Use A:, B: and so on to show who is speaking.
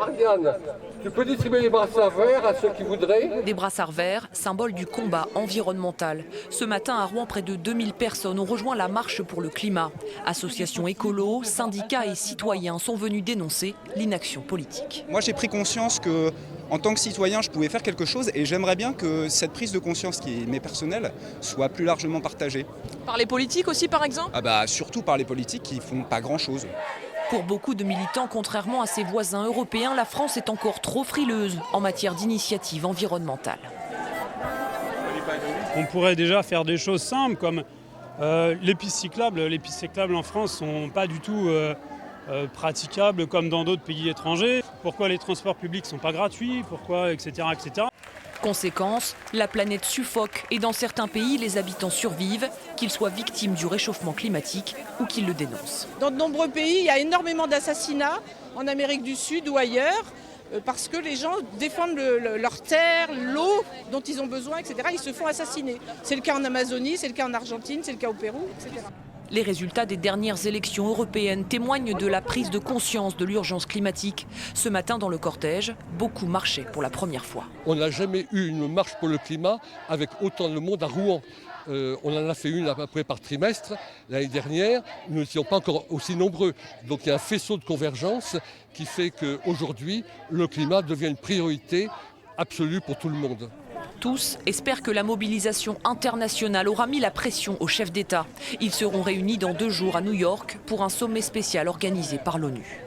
A: Ariane, tu peux distribuer les brassards verts à ceux qui voudraient.
B: Des brassards verts, symbole du combat environnemental. Ce matin à Rouen, près de 2000 personnes ont rejoint la marche pour le climat. Associations écolos, syndicats et citoyens sont venus dénoncer l'inaction politique.
C: Moi j'ai pris conscience que en tant que citoyen je pouvais faire quelque chose et j'aimerais bien que cette prise de conscience qui m'est personnelle soit plus largement partagée.
B: Par les politiques aussi par exemple ?
C: Surtout par les politiques qui font pas grand chose.
B: Pour beaucoup de militants, contrairement à ses voisins européens, la France est encore trop frileuse en matière d'initiatives environnementales.
D: On pourrait déjà faire des choses simples comme les pistes cyclables. Les pistes cyclables en France sont pas du tout praticables comme dans d'autres pays étrangers. Pourquoi les transports publics sont pas gratuits ? Pourquoi, etc., etc.
B: Conséquence, la planète suffoque et dans certains pays, les habitants survivent, qu'ils soient victimes du réchauffement climatique ou qu'ils le dénoncent.
E: Dans de nombreux pays, il y a énormément d'assassinats, en Amérique du Sud ou ailleurs, parce que les gens défendent leur terre, l'eau dont ils ont besoin, etc. Ils se font assassiner. C'est le cas en Amazonie, c'est le cas en Argentine, c'est le cas au Pérou, etc.
B: Les résultats des dernières élections européennes témoignent de la prise de conscience de l'urgence climatique. Ce matin, dans le cortège, beaucoup marchaient pour la première fois.
A: On n'a jamais eu une marche pour le climat avec autant de monde à Rouen. On en a fait une à peu près par trimestre. L'année dernière, nous n'étions pas encore aussi nombreux. Donc il y a un faisceau de convergence qui fait qu'aujourd'hui, le climat devient une priorité absolue pour tout le monde.
B: Tous espèrent que la mobilisation internationale aura mis la pression aux chefs d'État. Ils seront réunis dans 2 jours à New York pour un sommet spécial organisé par l'ONU.